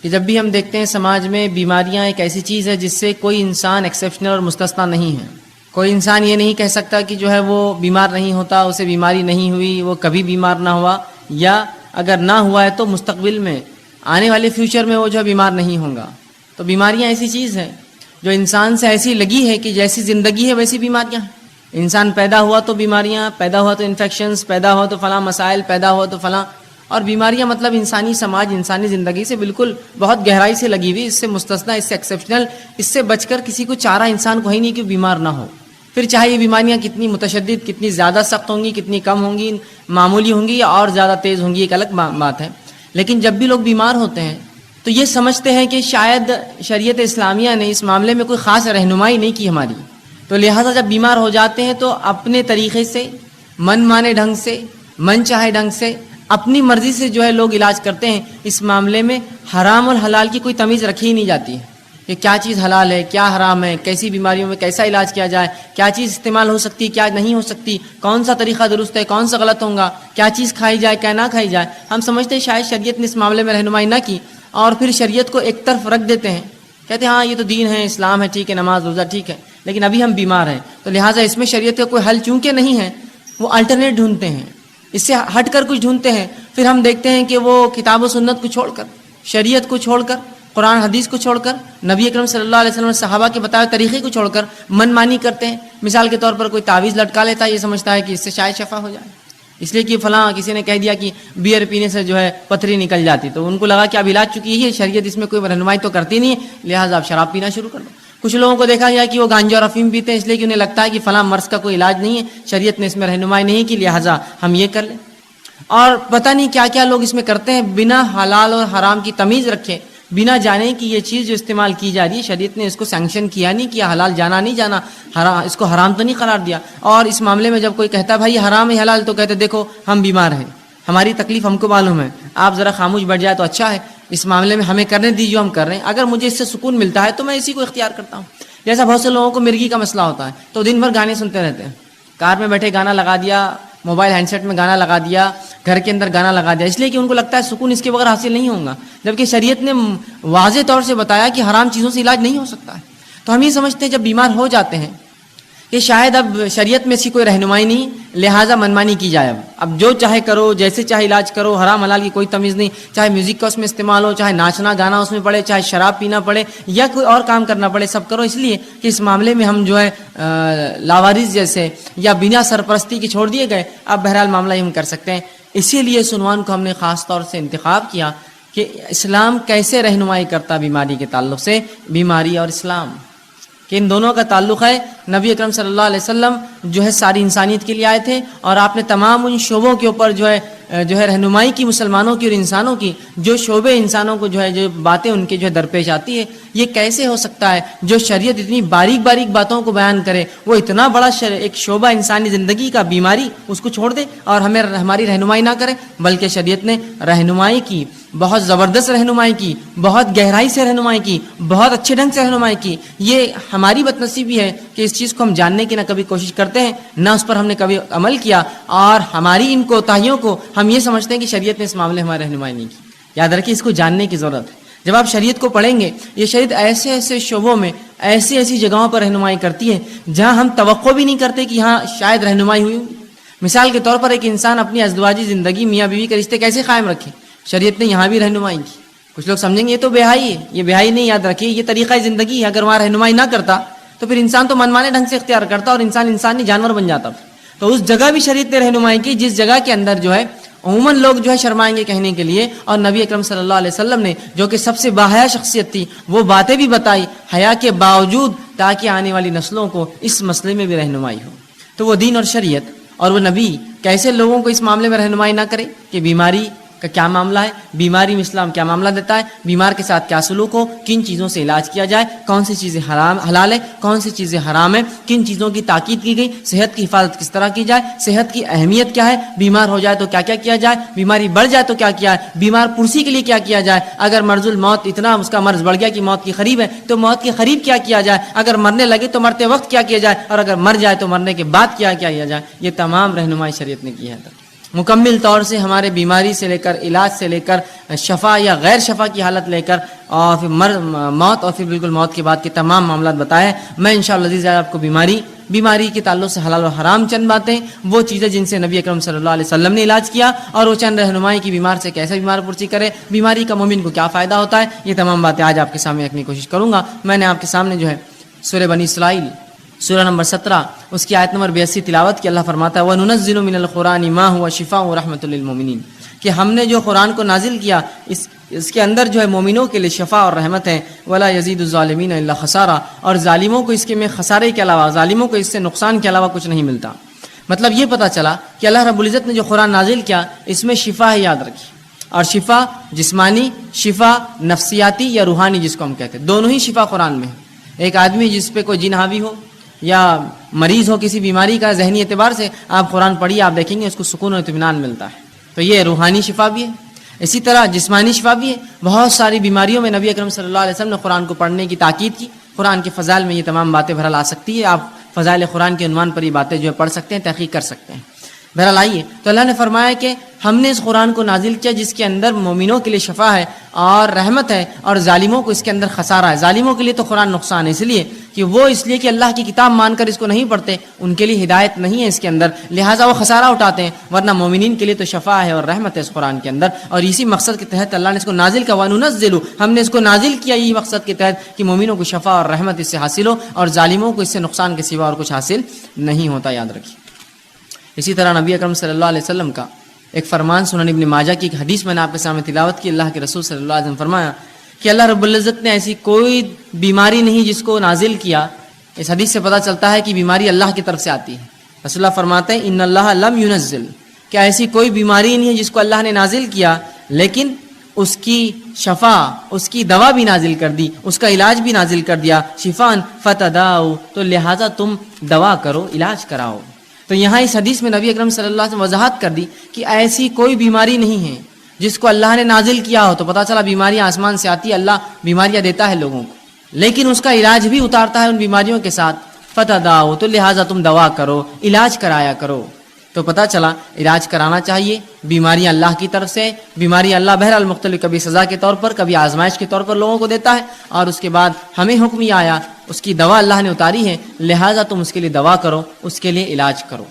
کہ جب بھی ہم دیکھتے ہیں سماج میں بیماریاں ایک ایسی چیز ہے جس سے کوئی انسان ایکسیپشنل اور مستثنیٰ نہیں ہے. کوئی انسان یہ نہیں کہہ سکتا کہ جو ہے وہ بیمار نہیں ہوتا، اسے بیماری نہیں ہوئی، وہ کبھی بیمار نہ ہوا، یا اگر نہ ہوا ہے تو مستقبل میں آنے والے فیوچر میں وہ جو ہے بیمار نہیں ہوگا. تو بیماریاں ایسی چیز ہے جو انسان سے ایسی لگی ہے کہ جیسی زندگی ہے ویسی بیماریاں ہیں. انسان پیدا ہوا تو بیماریاں، پیدا ہوا تو انفیکشنز، پیدا ہوا تو فلاں مسائل، پیدا ہوا تو فلاں. اور بیماریاں مطلب انسانی سماج، انسانی زندگی سے بالکل بہت گہرائی سے لگی ہوئی، اس سے مستثنیٰ، اس سے ایکسیپشنل، اس سے بچ کر کسی کو چارہ انسان کو ہی نہیں کہ بیمار نہ ہو. پھر چاہے یہ بیماریاں کتنی متشدد، کتنی زیادہ سخت ہوں گی، کتنی کم ہوں گی، معمولی ہوں گی یا اور زیادہ تیز ہوں گی، ایک الگ بات ہے. لیکن جب بھی لوگ بیمار ہوتے ہیں تو یہ سمجھتے ہیں کہ شاید شریعت اسلامیہ نے اس معاملے میں کوئی خاص رہنمائی نہیں کی ہماری، تو لہٰذا جب بیمار ہو جاتے ہیں تو اپنے طریقے سے، من مانے ڈھنگ سے، من چاہے ڈھنگ سے، اپنی مرضی سے جو ہے لوگ علاج کرتے ہیں. اس معاملے میں حرام اور حلال کی کوئی تمیز رکھی ہی نہیں جاتی ہے کہ کیا چیز حلال ہے، کیا حرام ہے، کیسی بیماریوں میں کیسا علاج کیا جائے، کیا چیز استعمال ہو سکتی، کیا نہیں ہو سکتی، کون سا طریقہ درست ہے، کون سا غلط ہوگا، کیا چیز کھائی جائے، کیا نہ کھائی جائے. ہم سمجھتے ہیں شاید شریعت نے اس معاملے میں رہنمائی نہ کی، اور پھر شریعت کو ایک طرف رکھ دیتے ہیں، کہتے ہیں ہاں یہ تو دین ہے، اسلام ہے، ٹھیک ہے، نماز روزہ ٹھیک ہے، لیکن ابھی ہم بیمار ہیں تو لہٰذا اس میں شریعت کا کوئی حل چونکہ نہیں ہے، وہ الٹرنیٹ ڈھونڈتے ہیں، اس سے ہٹ کر کچھ ڈھونڈتے ہیں. پھر ہم دیکھتے ہیں کہ وہ کتاب و سنت کو چھوڑ کر، شریعت کو چھوڑ کر، قرآن حدیث کو چھوڑ کر، نبی اکرم صلی اللہ علیہ وسلم صحابہ کے بتائے طریقے کو چھوڑ کر من مانی کرتے ہیں. مثال کے طور پر کوئی تعویذ لٹکا لیتا ہے، یہ سمجھتا ہے کہ اس سے شاید شفا ہو جائے، اس لیے کہ فلاں کسی نے کہہ دیا کہ بیئر پینے سے جو ہے پتھری نکل جاتی، تو ان کو لگا کہ اب علاج چکی ہے، شریعت اس میں کوئی رہنمائی تو کرتی نہیں ہے، لہٰذا آپ شراب پینا شروع کر دو. کچھ لوگوں کو دیکھا گیا کہ وہ گانجا اور افیم پیتے ہیں، اس لیے کہ انہیں لگتا ہے کہ فلاں مرض کا کوئی علاج نہیں ہے، شریعت نے اس میں رہنمائی نہیں کی، لہٰذا ہم یہ کر لیں. اور پتہ نہیں کیا کیا لوگ اس میں کرتے ہیں بنا حلال اور حرام کی تمیز رکھے، بنا جانے کہ یہ چیز جو استعمال کی جا رہی ہے شریعت نے اس کو سینکشن کیا نہیں کیا، حلال جانا نہیں جانا، اس کو حرام تو نہیں قرار دیا. اور اس معاملے میں جب کوئی کہتا ہے بھائی یہ حرام ہے حلال، تو کہتے دیکھو ہم بیمار ہیں، ہماری تکلیف ہم کو معلوم ہے، آپ ذرا خاموش بیٹھ جائے تو اچھا ہے، اس معاملے میں ہمیں کرنے دیجیے، ہم کر رہے ہیں، اگر مجھے اس سے سکون ملتا ہے تو میں اسی کو اختیار کرتا ہوں. جیسا بہت سے لوگوں کو مرغی کا مسئلہ ہوتا ہے تو دن بھر گانے سنتے رہتے ہیں، کار میں بیٹھے گانا لگا دیا، موبائل ہینڈ سیٹ میں گانا لگا دیا، گھر کے اندر گانا لگا دیا، اس لیے کہ ان کو لگتا ہے سکون اس کے بغیر حاصل نہیں ہوگا، جبکہ شریعت نے واضح طور سے بتایا کہ حرام چیزوں سے علاج نہیں ہو سکتا ہے. تو ہم یہ سمجھتے ہیں جب بیمار ہو جاتے ہیں کہ شاید اب شریعت میں ایسی کوئی رہنمائی نہیں، لہٰذا منمانی کی جائے، اب جو چاہے کرو، جیسے چاہے علاج کرو، حرام حلال کی کوئی تمیز نہیں، چاہے میوزک کا اس میں استعمال ہو، چاہے ناچنا گانا اس میں پڑے، چاہے شراب پینا پڑے یا کوئی اور کام کرنا پڑے، سب کرو، اس لیے کہ اس معاملے میں ہم جو ہے لاوارث جیسے یا بنا سرپرستی کے چھوڑ دیے گئے، اب بہرحال معاملہ ہم کر سکتے ہیں. اسی لیے اس عنوان کو ہم نے خاص طور سے انتخاب کیا کہ اسلام کیسے رہنمائی کرتا بیماری کے تعلق سے، بیماری اور اسلام کہ ان دونوں کا تعلق ہے. نبی اکرم صلی اللہ علیہ وسلم جو ہے ساری انسانیت کے لیے آئے تھے، اور آپ نے تمام ان شعبوں کے اوپر جو ہے رہنمائی کی، مسلمانوں کی اور انسانوں کی، جو شعبے انسانوں کو جو ہے جو باتیں ان کے جو ہے درپیش آتی ہے. یہ کیسے ہو سکتا ہے جو شریعت اتنی باریک باریک باتوں کو بیان کرے، وہ اتنا بڑا ایک شعبہ انسانی زندگی کا بیماری اس کو چھوڑ دے اور ہماری رہنمائی نہ کرے، بلکہ شریعت نے رہنمائی کی، بہت زبردست رہنمائی کی، بہت گہرائی سے رہنمائی کی، بہت اچھے ڈھنگ سے رہنمائی کی. یہ ہماری بد نصیبی ہے کہ اس چیز کو ہم جاننے کی نہ کبھی کوشش کرتے ہیں، نہ اس پر ہم نے کبھی عمل کیا، اور ہماری ان کوتاہیوں کو ہم یہ سمجھتے ہیں کہ شریعت نے اس معاملے ہماری رہنمائی نہیں کی. یاد رکھیے اس کو جاننے کی ضرورت ہے. جب آپ شریعت کو پڑھیں گے، یہ شریعت ایسے ایسے شعبوں میں ایسی ایسی جگہوں پر رہنمائی کرتی ہے جہاں ہم توقع بھی نہیں کرتے کہ یہاں شاید رہنمائی ہوئی. مثال کے طور پر ایک انسان اپنی ازدواجی زندگی، میاں بیوی کے رشتے کیسے قائم رکھے، شریعت نے یہاں بھی رہنمائی کی. کچھ لوگ سمجھیں گے یہ تو بےحائی ہے، یہ بےحائی نہیں، یاد رکھیے یہ طریقہ زندگی ہے. اگر وہاں رہنمائی نہ کرتا تو پھر انسان تو منمانے ڈھنگ سے اختیار کرتا اور انسان نہیں جانور بن جاتا. تو اس جگہ بھی شریعت نے رہنمائی کی جس جگہ کے اندر جو ہے عموماً لوگ جو ہے شرمائیں گے کہنے کے لیے، اور نبی اکرم صلی اللہ علیہ وسلم نے جو کہ سب سے باحیا شخصیت تھی وہ باتیں بھی بتائی حیا کے باوجود، تاکہ آنے والی نسلوں کو اس مسئلے میں بھی رہنمائی ہو. تو وہ دین اور شریعت اور وہ نبی کیسے لوگوں کو اس معاملے میں رہنمائی نہ کرے کہ بیماری کا کیا معاملہ ہے، بیماری میں اسلام کیا معاملہ دیتا ہے، بیمار کے ساتھ کیا سلوک ہو، کن چیزوں سے علاج کیا جائے، کون سی چیزیں حلال ہے، کون سی چیزیں حرام ہے، کن چیزوں کی تاکید کی گئی، صحت کی حفاظت کس طرح کی جائے، صحت کی اہمیت کیا ہے، بیمار ہو جائے تو کیا کیا کیا جائے، بیماری بڑھ جائے تو کیا کیا ہے، بیمار پرسی کے لیے کیا کیا جائے، اگر مرض الموت اتنا اس کا مرض بڑھ گیا کہ موت کی قریب ہے تو موت کے قریب کیا کیا جائے، اگر مرنے لگے تو مرتے وقت کیا کیا جائے، اور اگر مر جائے تو مرنے کے بعد کیا کیا جائے. یہ تمام رہنمائی شریعت نے کی ہے. مکمل طور سے ہمارے بیماری سے لے کر علاج سے لے کر شفا یا غیر شفا کی حالت لے کر اور پھر موت اور پھر بالکل موت کے بعد کے تمام معاملات بتائے. میں انشاءاللہ عزیز آپ کو بیماری کے تعلق سے حلال و حرام چند باتیں، وہ چیزیں جن سے نبی اکرم صلی اللہ علیہ وسلم نے علاج کیا، اور وہ چند رہنمائی کی بیمار سے کیسے بیمار پرسی کرے، بیماری کا مومن کو کیا فائدہ ہوتا ہے، یہ تمام باتیں آج آپ کے سامنے رکھنے کی کوشش کروں گا. میں نے آپ کے سامنے جو ہے سورہ بنی اسرائیل سورہ نمبر 17 اس کی آیت نمبر 82 تلاوت کی. اللہ فرماتا ہے وَنُنَزِّلُ مِنَ الْقُرْآنِ مَا هُوَ شِفَاءٌ وَرَحْمَةٌ لِّلْمُؤْمِنِينَ، کہ ہم نے جو قرآن کو نازل کیا اس کے اندر جو ہے مومنوں کے لیے شفا اور رحمت ہے. وَلَا يَزِيدُ الظَّالِمِينَ إِلَّا خَسَارًا، اور ظالموں کو اس کے میں خسارے کے علاوہ، ظالموں کو اس سے نقصان کے علاوہ کچھ نہیں ملتا. مطلب یہ پتہ چلا کہ اللہ رب العزت نے جو قرآن نازل کیا اس میں شفا ہے، یاد رکھیے. اور شفا جسمانی، شفا نفسیاتی یا روحانی جس کو ہم کہتے ہیں، دونوں ہی شفا قرآن میں ہے. ایک آدمی جس پہ کوئی جن حاوی ہو یا مریض ہو کسی بیماری کا، ذہنی اعتبار سے آپ قرآن پڑھیے، آپ دیکھیں گے اس کو سکون و اطمینان ملتا ہے. تو یہ روحانی شفا بھی ہے. اسی طرح جسمانی شفا بھی ہے. بہت ساری بیماریوں میں نبی اکرم صلی اللہ علیہ وسلم نے قرآن کو پڑھنے کی تاکید کی. قرآن کے فضائل میں یہ تمام باتیں بہرحال آ سکتی ہے. آپ فضائل قرآن کے عنوان پر یہ باتیں جو ہے پڑھ سکتے ہیں، تحقیق کر سکتے ہیں. بہرحال آئیے، تو اللہ نے فرمایا کہ ہم نے اس قرآن کو نازل کیا جس کے اندر مومنوں کے لیے شفا ہے اور رحمت ہے، اور ظالموں کو اس کے اندر خسارہ ہے. ظالموں کے لیے تو قرآن نقصان ہے، اس لیے کہ اللہ کی کتاب مان کر اس کو نہیں پڑھتے، ان کے لیے ہدایت نہیں ہے اس کے اندر، لہٰذا وہ خسارہ اٹھاتے ہیں. ورنہ مومنین کے لیے تو شفا ہے اور رحمت ہے اس قرآن کے اندر. اور اسی مقصد کے تحت اللہ نے اس کو نازل کیا. وَنُنَزِّلُ، ہم نے اس کو نازل کیا یہی مقصد کے تحت کہ مومنوں کو شفا اور رحمت اس سے حاصل ہو، اور ظالموں کو اس سے نقصان کے سوا اور کچھ حاصل نہیں ہوتا، یاد رکھیے. اسی طرح نبی اکرم صلی اللہ علیہ وسلم کا ایک فرمان سنن ابن ماجہ کی ایک حدیث میں نے آپ کے سامنے تلاوت کی. اللہ کے رسول صلی اللہ علیہ وسلم فرمایا کہ اللہ رب العزت نے ایسی کوئی بیماری نہیں جس کو نازل کیا. اس حدیث سے پتہ چلتا ہے کہ بیماری اللہ کی طرف سے آتی ہے. رسول اللہ فرماتے ہیں ان اللہ لم ينزل، کہ ایسی کوئی بیماری نہیں ہے جس کو اللہ نے نازل کیا لیکن اس کی شفا، اس کی دوا بھی نازل کر دی، اس کا علاج بھی نازل کر دیا. شفان فتداؤ، تو لہٰذا تم دوا کرو، علاج کراؤ. تو یہاں اس حدیث میں نبی اکرم صلی اللہ علیہ وسلم وضاحت کر دی کہ ایسی کوئی بیماری نہیں ہے جس کو اللہ نے نازل کیا ہو. تو پتہ چلا بیماریاں آسمان سے آتی ہے، اللہ بیماریاں دیتا ہے لوگوں کو، لیکن اس کا علاج بھی اتارتا ہے ان بیماریوں کے ساتھ. فتداؤ، تو لہٰذا تم دوا کرو، علاج کرایا کرو. تو پتہ چلا علاج کرانا چاہیے. بیماریاں اللہ کی طرف سے، بیماری اللہ بہرحال مختلف، کبھی سزا کے طور پر، کبھی آزمائش کے طور پر لوگوں کو دیتا ہے، اور اس کے بعد ہمیں حکم یہ آیا، اس کی دوا اللہ نے اتاری ہے، لہٰذا تم اس کے لیے دوا کرو، اس کے لیے علاج کرو.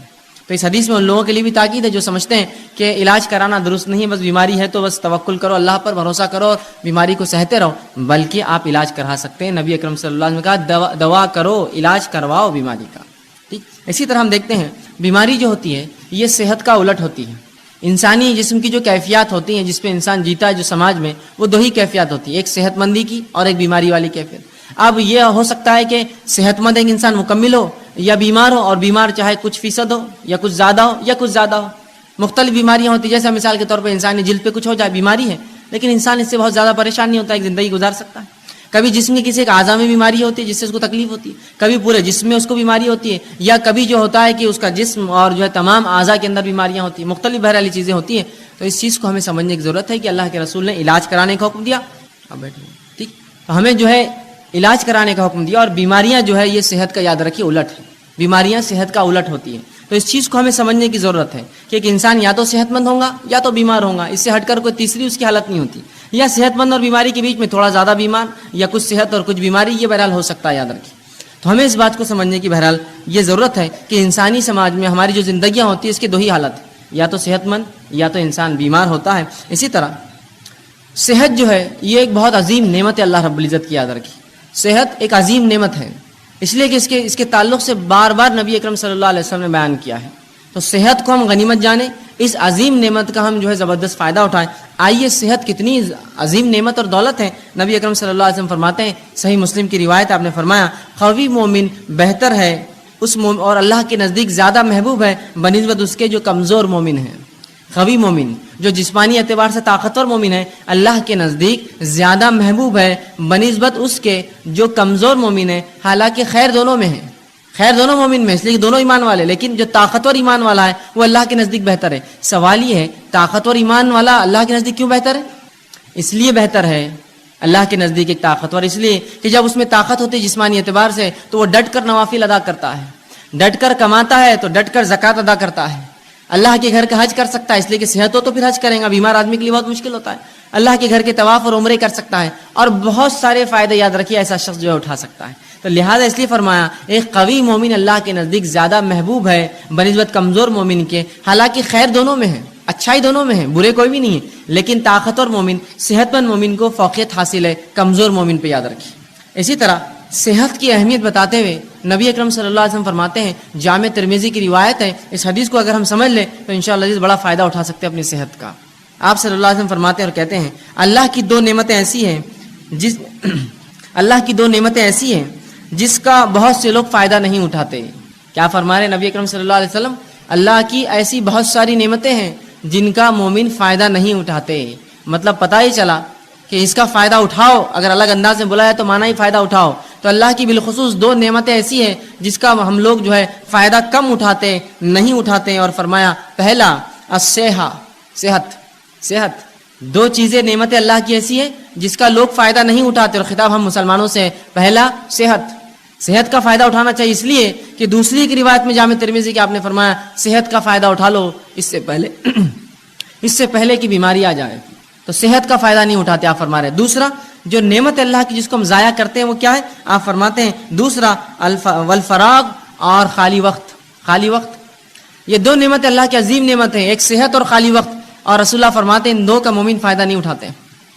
تو اس حدیث میں ان لوگوں کے لیے بھی تاکید ہے جو سمجھتے ہیں کہ علاج کرانا درست نہیں ہے، بس بیماری ہے تو بس توکل کرو، اللہ پر بھروسہ کرو اور بیماری کو سہتے رہو، بلکہ آپ علاج کرا سکتے ہیں. نبی اکرم صلی اللہ علیہ وسلم نے کہا دوا کرو، علاج کرواؤ بیماری کا. ٹھیک. اسی طرح ہم دیکھتے ہیں بیماری جو ہوتی ہے یہ صحت کا الٹ ہوتی ہے. انسانی جسم کی جو کیفیات ہوتی ہیں جس پہ انسان جیتا ہے جو سماج میں، وہ دو ہی کیفیات ہوتی ہیں، ایک صحت مندی کی اور ایک بیماری والی کیفیت. اب یہ ہو سکتا ہے کہ صحت مند ایک انسان مکمل ہو یا بیمار ہو، اور بیمار چاہے کچھ فیصد ہو یا کچھ زیادہ ہو یا کچھ زیادہ ہو. مختلف بیماریاں ہوتی ہیں، جیسے مثال کے طور پر انسانی جلد پہ کچھ ہو جائے، بیماری ہے، لیکن انسان اس سے بہت زیادہ پریشان نہیں ہوتا، ایک زندگی گزار سکتا ہے. کبھی جسم کے کسی ایک اعضاء میں بیماری ہوتی ہے جس سے اس کو تکلیف ہوتی ہے، کبھی پورے جسم میں اس کو بیماری ہوتی ہے، یا کبھی جو ہوتا ہے کہ اس کا جسم اور جو ہے تمام اعضاء کے اندر بیماریاں ہوتی ہیں، مختلف بہرحالی چیزیں ہوتی ہیں. تو اس چیز کو ہمیں سمجھنے کی ضرورت ہے کہ اللہ کے رسول نے علاج کرانے کا حکم دیا. اب بیٹھے ٹھیک، تو ہمیں جو ہے علاج کرانے کا حکم دیا، اور بیماریاں جو ہے یہ صحت کا، یاد رکھیے، الٹ ہے. بیماریاں صحت کا الٹ ہوتی ہیں. تو اس چیز کو ہمیں سمجھنے کی ضرورت ہے کہ ایک انسان یا تو صحت مند ہوگا یا تو بیمار ہوگا، اس سے ہٹ کر کوئی تیسری اس کی حالت نہیں ہوتی. یا صحت مند اور بیماری کے بیچ میں تھوڑا زیادہ بیمار، یا کچھ صحت اور کچھ بیماری، یہ بہرحال ہو سکتا ہے، یاد رکھیے. تو ہمیں اس بات کو سمجھنے کی بہرحال یہ ضرورت ہے کہ انسانی سماج میں ہماری جو زندگیاں ہوتی ہیں اس کی دو ہی حالت ہے، یا تو صحت مند یا تو انسان بیمار ہوتا ہے. اسی طرح صحت جو ہے یہ ایک بہت عظیم نعمت ہے اللہ رب العزت کی، یاد رکھیے. صحت ایک عظیم نعمت ہے، اس لیے کہ اس کے تعلق سے بار بار نبی اکرم صلی اللہ علیہ وسلم نے بیان کیا ہے. تو صحت کو ہم غنیمت جانیں، اس عظیم نعمت کا ہم جو ہے زبردست فائدہ اٹھائیں. آئیے صحت کتنی عظیم نعمت اور دولت ہے. نبی اکرم صلی اللہ علیہ وسلم فرماتے ہیں، صحیح مسلم کی روایت، آپ نے فرمایا قوی مومن بہتر ہے اس اور اللہ کے نزدیک زیادہ محبوب ہے بنسبت اس کے جو کمزور مومن ہیں. قوی مومن جو جسمانی اعتبار سے طاقتور مومن ہے، اللہ کے نزدیک زیادہ محبوب ہے بنسبت اس کے جو کمزور مومن ہے. حالانکہ خیر دونوں میں ہے، خیر دونوں مومن میں، اس لیے دونوں ایمان والے، لیکن جو طاقتور ایمان والا ہے وہ اللہ کے نزدیک بہتر ہے. سوال یہ ہے طاقتور ایمان والا اللہ کے نزدیک کیوں بہتر ہے؟ اس لیے بہتر ہے اللہ کے نزدیک ایک طاقتور، اس لیے کہ جب اس میں طاقت ہوتی ہے جسمانی اعتبار سے تو وہ ڈٹ کر نوافل ادا کرتا ہے، ڈٹ کر کماتا ہے تو ڈٹ کر زکوٰۃ ادا کرتا ہے، اللہ کے گھر کا حج کر سکتا ہے اس لیے کہ صحت ہو تو پھر حج کرے گا, بیمار آدمی کے لیے بہت مشکل ہوتا ہے. اللہ کے گھر کے طواف اور عمرے کر سکتا ہے, اور بہت سارے فائدے یاد رکھیے ایسا شخص جو ہے اٹھا سکتا ہے. تو لہٰذا اس لیے فرمایا ایک قوی مومن اللہ کے نزدیک زیادہ محبوب ہے بنسبت کمزور مومن کے. حالانکہ خیر دونوں میں ہے, اچھائی دونوں میں ہے, برے کوئی بھی نہیں ہے, لیکن طاقتور مومن, صحت مند مومن کو فوقیت حاصل ہے کمزور مومن پہ, یاد رکھیے. اسی طرح صحت کی اہمیت بتاتے ہوئے نبی اکرم صلی اللہ علیہ وسلم فرماتے ہیں, جامع ترمذی کی روایت ہے, اس حدیث کو اگر ہم سمجھ لیں تو انشاءاللہ بڑا فائدہ اٹھا سکتے ہیں اپنی صحت کا. آپ صلی اللہ علیہ وسلم فرماتے ہیں اور کہتے ہیں اللہ کی دو نعمتیں ایسی ہیں جس کا بہت سے لوگ فائدہ نہیں اٹھاتے. کیا فرما رہے نبی اکرم صلی اللہ علیہ وسلم؟ اللہ کی ایسی بہت ساری نعمتیں ہیں جن کا مومن فائدہ نہیں اٹھاتے. مطلب پتہ ہی چلا کہ اس کا فائدہ اٹھاؤ, اگر الگ انداز میں بلایا تو معنی ہی فائدہ اٹھاؤ. تو اللہ کی بالخصوص دو نعمتیں ایسی ہیں جس کا ہم لوگ جو ہے فائدہ کم اٹھاتے, نہیں اٹھاتے. اور فرمایا پہلا صحت. دو چیزیں نعمتیں اللہ کی ایسی ہیں جس کا لوگ فائدہ نہیں اٹھاتے, اور خطاب ہم مسلمانوں سے ہے. پہلا صحت کا فائدہ اٹھانا چاہیے, اس لیے کہ دوسری کی روایت میں جامع ترمذی کی آپ نے فرمایا صحت کا فائدہ اٹھا لو اس سے پہلے کہ بیماری آ جائے. تو صحت کا فائدہ نہیں اٹھاتے آپ فرما رہے. دوسرا جو نعمت اللہ کی جس کو ہم ضائع کرتے ہیں وہ کیا ہے؟ آپ فرماتے ہیں دوسرا والفراغ اور خالی وقت. یہ دو نعمت اللہ کی عظیم نعمت ہیں, ایک صحت اور خالی وقت. اور رسول اللہ فرماتے ہیں ان دو کا مومن فائدہ نہیں اٹھاتے.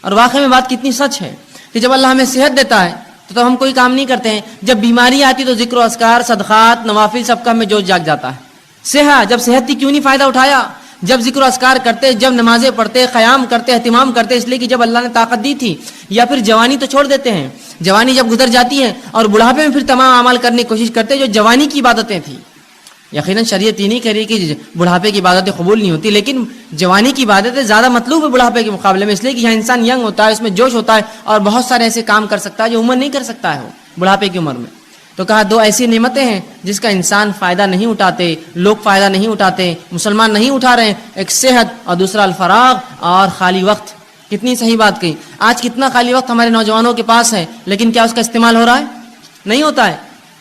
اور واقعی میں بات کتنی سچ ہے کہ جب اللہ ہمیں صحت دیتا ہے تو ہم کوئی کام نہیں کرتے ہیں, جب بیماری آتی تو ذکر و اذکار, صدقات, نوافل سب کا ہمیں جوش جاگ جاتا ہے. جب صحت تھی کیوں نہیں فائدہ اٹھایا؟ جب ذکر و اذکار کرتے, جب نمازیں پڑھتے, قیام کرتے, اہتمام کرتے, اس لیے کہ جب اللہ نے طاقت دی تھی. یا پھر جوانی تو چھوڑ دیتے ہیں, جوانی جب گزر جاتی ہے اور بڑھاپے میں پھر تمام اعمال کرنے کی کوشش کرتے جو جوانی کی عبادتیں تھیں. یقیناً شریعت یہ نہیں کہہ رہی کہ بڑھاپے کی عبادتیں قبول نہیں ہوتی, لیکن جوانی کی عبادتیں زیادہ مطلوب ہے بڑھاپے کے مقابلے میں, اس لیے کہ یہاں انسان ینگ ہوتا ہے, اس میں جوش ہوتا ہے, اور بہت سارے ایسے کام کر سکتا ہے جو عمر نہیں کر سکتا ہے وہ بڑھاپے کی عمر میں. تو کہا دو ایسی نعمتیں ہیں جس کا انسان فائدہ نہیں اٹھاتے, لوگ فائدہ نہیں اٹھاتے, مسلمان نہیں اٹھا رہے ہیں. ایک صحت اور دوسرا الفراغ اور خالی وقت. کتنی صحیح بات کہی. آج کتنا خالی وقت ہمارے نوجوانوں کے پاس ہے, لیکن کیا اس کا استعمال ہو رہا ہے؟ نہیں ہوتا ہے.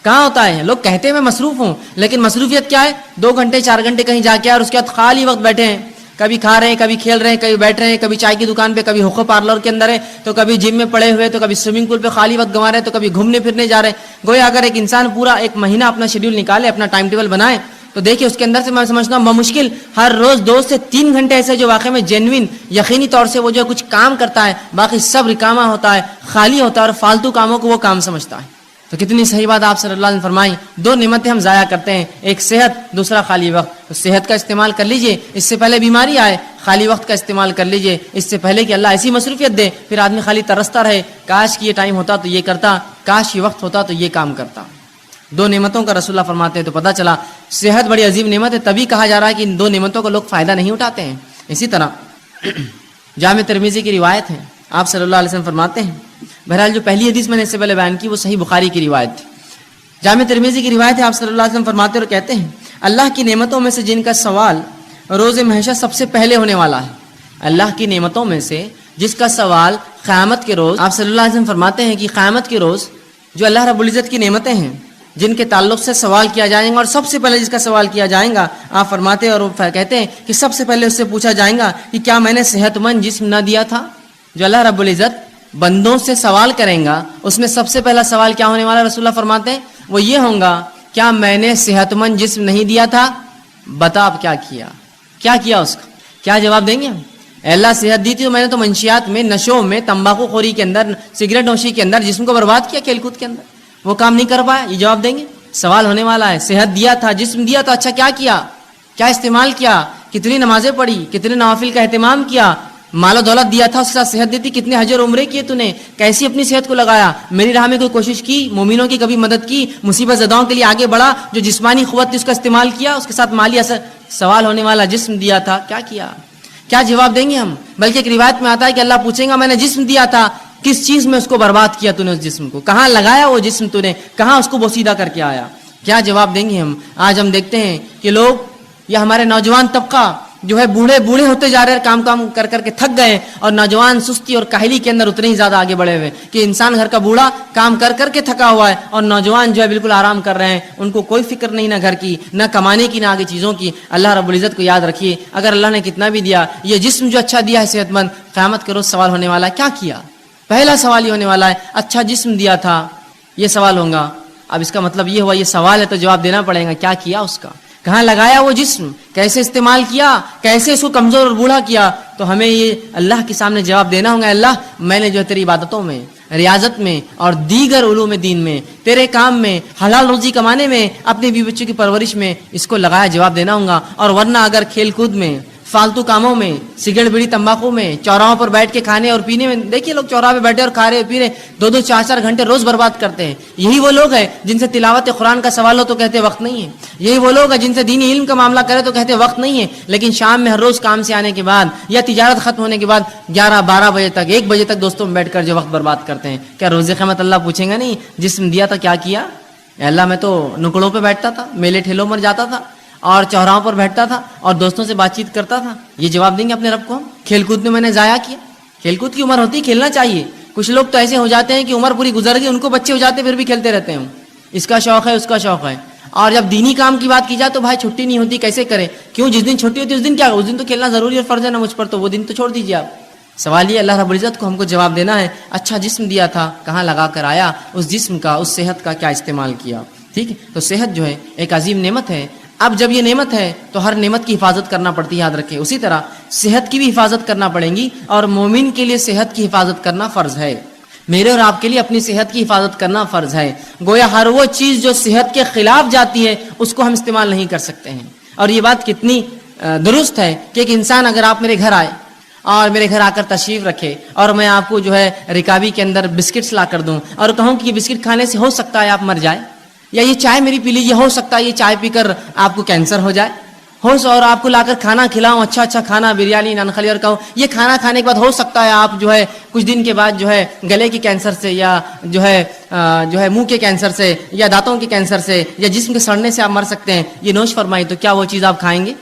کہاں ہوتا ہے؟ لوگ کہتے ہیں میں مصروف ہوں, لیکن مصروفیت کیا ہے؟ 2 گھنٹے 4 گھنٹے کہیں جا کے اور اس کے بعد خالی وقت بیٹھے ہیں, کبھی کھا رہے ہیں, کبھی کھیل رہے ہیں, کبھی بیٹھ رہے ہیں, کبھی چائے کی دکان پہ, کبھی حقوق پارلر کے اندر ہے, تو کبھی جم میں پڑے ہوئے, تو کبھی سوئمنگ پول پہ خالی وقت گنوا رہے ہیں, تو کبھی گھومنے پھرنے جا رہے ہیں. گویا اگر ایک انسان پورا 1 مہینہ اپنا شیڈیول نکالے, اپنا ٹائم ٹیبل بنائے, تو دیکھیے اس کے اندر سے میں سمجھتا ہوں بمشکل ہر روز 2 سے 3 گھنٹے ایسے جو واقعی میں جینوین یقینی طور سے وہ جو کچھ کام کرتا ہے, باقی سب رکامہ ہوتا ہے, خالی ہوتا ہے, اور فالتو کاموں کو وہ کام سمجھتا ہے. تو کتنی صحیح بات آپ صلی اللہ علیہ وسلم فرمائی. 2 نعمتیں ہم ضائع کرتے ہیں, ایک صحت, دوسرا خالی وقت. تو صحت کا استعمال کر لیجئے اس سے پہلے بیماری آئے, خالی وقت کا استعمال کر لیجئے اس سے پہلے کہ اللہ ایسی مصروفیت دے پھر آدمی خالی ترستا رہے, کاش کہ یہ ٹائم ہوتا تو یہ کرتا, کاش یہ وقت ہوتا تو یہ کام کرتا. 2 نعمتوں کا رسول اللہ فرماتے ہیں. تو پتہ چلا صحت بڑی عظیم نعمت ہے, تبھی کہا جا رہا ہے کہ ان 2 نعمتوں کا لوگ فائدہ نہیں اٹھاتے ہیں. اسی طرح جامع ترمذی کی روایت ہے, آپ صلی اللہ علیہ وسلم فرماتے ہیں, بہرحال جو پہلی حدیث میں نے اس سے پہلے بیان کی وہ صحیح بخاری کی روایت تھی. جامع ترمذی کی روایت ہے, آپ صلی اللہ علیہ وسلم فرماتے اور کہتے ہیں اللہ کی نعمتوں میں سے جن کا سوال روز محشر سب سے پہلے ہونے والا ہے. اللہ کی نعمتوں میں سے جس کا سوال قیامت کے روز, آپ صلی اللہ علیہ وسلم فرماتے ہیں کہ قیامت کے روز جو اللہ رب العزت کی نعمتیں ہیں جن کے تعلق سے سوال کیا جائے گا, اور سب سے پہلے جس کا سوال کیا جائے گا, آپ فرماتے ہیں اور کہتے ہیں کہ سب سے پہلے اس سے پوچھا جائے گا کہ کیا میں نے صحت مند جسم نہ دیا تھا. جو اللہ رب العزت بندوں سے سوال کریں گا اس میں سب سے پہلا سوال کیا ہونے والا, رسول اللہ فرماتے ہیں وہ یہ ہوگا کیا میں نے صحت مند جسم نہیں دیا تھا, بتا اب کیا کیا اس کا, کیا جواب دیں گے ہم؟ اللہ صحت دی تھی تو میں نے تو منشیات میں, نشوں میں, تمباکو خوری کے اندر, سگریٹ نوشی کے اندر جسم کو برباد کیا, کھیل کود کے اندر, وہ کام نہیں کر پایا. یہ جواب دیں گے, سوال ہونے والا ہے. صحت دیا تھا, جسم دیا تھا, اچھا کیا استعمال کیا, کتنی نمازیں پڑھی, کتنے نوافل کا اہتمام کیا, مال و دولت دیا تھا اس کے ساتھ صحت دی تھی, کتنے حج اور عمرے کیے, تو نے کیسی اپنی صحت کو لگایا, میری راہ میں کوئی کوشش کی, مومنوں کی کبھی مدد کی, مصیبت زداؤں کے لیے آگے بڑھا, جو جسمانی قوت تھی اس کا استعمال کیا, اس کے ساتھ مالی اثر. سوال ہونے والا جسم دیا تھا, کیا جواب دیں گے ہم؟ بلکہ ایک روایت میں آتا ہے کہ اللہ پوچھیں گا میں نے جسم دیا تھا, کس چیز میں اس کو برباد کیا تو نے, اس جسم کو کہاں لگایا, وہ جسم تو نے کہاں اس کو بوسیدہ کر کے آیا, کیا جواب دیں گے ہم؟ آج ہم دیکھتے ہیں کہ لوگ یا ہمارے نوجوان طبقہ جو ہے بوڑھے بوڑھے ہوتے جا رہے ہیں, کام کر کر کے تھک گئے, اور نوجوان سستی اور کاہلی کے اندر اتنے ہی زیادہ آگے بڑھے ہوئے کہ انسان گھر کا بوڑھا کام کر کر کے تھکا ہوا ہے, اور نوجوان جو ہے بالکل آرام کر رہے ہیں, ان کو کوئی فکر نہیں, نہ گھر کی, نہ کمانے کی, نہ آگے چیزوں کی. اللہ رب العزت کو یاد رکھیے, اگر اللہ نے کتنا بھی دیا, یہ جسم جو اچھا دیا ہے صحت مند, قیامت کے روز سوال ہونے والا ہے کیا کیا. پہلا سوال یہ ہونے والا ہے, اچھا جسم دیا تھا, یہ سوال ہوگا. اب اس کا مطلب یہ ہوا, یہ سوال ہے تو جواب دینا پڑے گا, کیا کیا اس کا, کہاں لگایا وہ جسم, کیسے استعمال کیا, کیسے اس کو کمزور اور بوڑھا کیا. تو ہمیں یہ اللہ کے سامنے جواب دینا ہوگا, اللہ میں نے جو تیری عبادتوں میں, ریاضت میں اور دیگر علوم دین میں, تیرے کام میں, حلال روزی کمانے میں, اپنے بیوی بچوں کی پرورش میں اس کو لگایا, جواب دینا ہوگا. اور ورنہ اگر کھیل کود میں, فالتو کاموں میں, سگریٹ بیڑی تمباکو میں, چوراہوں پر بیٹھ کے کھانے اور پینے میں, دیکھیے لوگ چوراہے پہ بیٹھے اور کھا رہے پی رہے, 2-2 4-4 گھنٹے روز برباد کرتے ہیں. یہی وہ لوگ ہیں جن سے تلاوت قرآن کا سوال ہو تو کہتے وقت نہیں ہے. یہی وہ لوگ ہیں جن سے دینی علم کا معاملہ کرے تو کہتے وقت نہیں ہے. لیکن شام میں ہر روز کام سے آنے کے بعد یا تجارت ختم ہونے کے بعد 11-12 بجے تک, 1 بجے تک دوستوں میں بیٹھ کر جو وقت برباد کرتے ہیں, کیا روز قیامت اللہ پوچھیں گا نہیں جسم دیا تھا کیا کیا؟ اللہ میں تو نکڑوں پہ بیٹھتا تھا, میلے ٹھیلوں پر جاتا تھا, اور چوراہوں پر بیٹھتا تھا, اور دوستوں سے بات چیت کرتا تھا. یہ جواب دیں گے اپنے رب کو ہم, کھیل کود میں نے ضائع کیا. کھیل کود کی عمر ہوتی, کھیلنا چاہیے. کچھ لوگ تو ایسے ہو جاتے ہیں کہ عمر پوری گزر گئی, ان کو بچے ہو جاتے پھر بھی کھیلتے رہتے ہیں, اس کا شوق ہے اس کا شوق ہے. اور جب دینی کام کی بات کی جائے تو بھائی چھٹی نہیں ہوتی, کیسے کریں, کیوں, جس دن چھٹی ہوتی ہے اس دن کیا, اس دن تو کھیلنا ضروری اور فرض ہے نا مجھ پر, تو وہ دن تو چھوڑ دیجیے آپ. سوال یہ اللہ رب العزت کو ہم کو جواب دینا ہے, اچھا جسم دیا تھا کہاں لگا کر آیا, اس جسم کا, اس صحت کا کیا استعمال کیا. ٹھیک ہے, تو صحت جو ہے ایک عظیم نعمت ہے. اب جب یہ نعمت ہے تو ہر نعمت کی حفاظت کرنا پڑتی ہے, یاد رکھیں. اسی طرح صحت کی بھی حفاظت کرنا پڑیں گی, اور مومن کے لیے صحت کی حفاظت کرنا فرض ہے. میرے اور آپ کے لیے اپنی صحت کی حفاظت کرنا فرض ہے. گویا ہر وہ چیز جو صحت کے خلاف جاتی ہے اس کو ہم استعمال نہیں کر سکتے ہیں. اور یہ بات کتنی درست ہے کہ ایک انسان, اگر آپ میرے گھر آئے اور میرے گھر آ کر تشریف رکھے, اور میں آپ کو جو ہے رکابی کے اندر بسکٹس لا کر دوں, اور کہوں کہ یہ بسکٹ کھانے سے ہو سکتا ہے آپ مر جائیں, یا یہ چائے میری پی لیجیے, ہو سکتا ہے یہ چائے پی کر آپ کو کینسر ہو جائے, اور آپ کو لا کر کھانا کھلاؤں, اچھا کھانا, بریانی, نان خلی, اور کہوں یہ کھانا کھانے کے بعد ہو سکتا ہے آپ جو ہے کچھ دن کے بعد جو ہے گلے کے کینسر سے, یا جو ہے منہ کے کینسر سے, یا دانتوں کے کینسر سے, یا جسم کے سڑنے سے آپ مر سکتے ہیں, یہ نوش فرمائی, تو کیا وہ چیز آپ کھائیں گے؟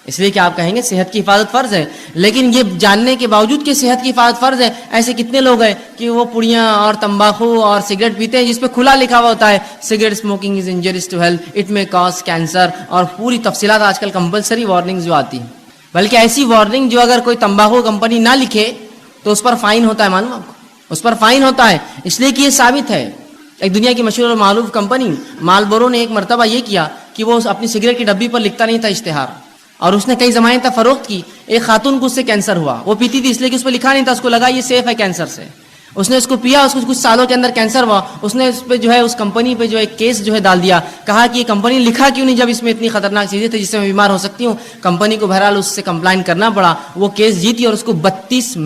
اس لیے کہ آپ کہیں گے صحت کی حفاظت فرض ہے. لیکن یہ جاننے کے باوجود کہ صحت کی حفاظت فرض ہے, ایسے کتنے لوگ ہیں کہ وہ پڑیاں اور تمباکو اور سگریٹ پیتے ہیں جس پہ کھلا لکھا ہوا ہوتا ہے cigarette smoking is injurious to health, it may cause cancer, اور پوری تفصیلات آج کل کمپلسری وارننگ جو آتی ہیں. بلکہ ایسی وارننگ جو اگر کوئی تمباکو کمپنی نہ لکھے تو اس پر فائن ہوتا ہے, معلوم آپ کو, اس پر فائن ہوتا ہے. اس لیے کہ یہ ثابت ہے. ایک دنیا کی مشہور اور معروف کمپنی مالبورو نے ایک مرتبہ یہ کیا کہ وہ اپنی سگریٹ کی ڈبی پر لکھتا نہیں تھا اشتہار, اور اس نے کئی زمانے تک فروخت کی. ایک خاتون کو اس سے کینسر ہوا, وہ پیتی تھی اس لیے کہ اس پہ لکھا نہیں تھا, اس کو لگا یہ سیف ہے کینسر سے, اس نے اس کو پیا, اس کو کچھ سالوں کے اندر کینسر ہوا. اس نے اس پہ جو ہے اس کمپنی پہ جو ہے کیس جو ہے ڈال دیا, کہا کہ یہ کمپنی لکھا کیوں نہیں جب اس میں اتنی خطرناک چیزیں تھیں جس سے میں بیمار ہو سکتی ہوں. کمپنی کو بہرحال اس سے کمپلائن کرنا پڑا, وہ کیس جیتی, اور اس کو $32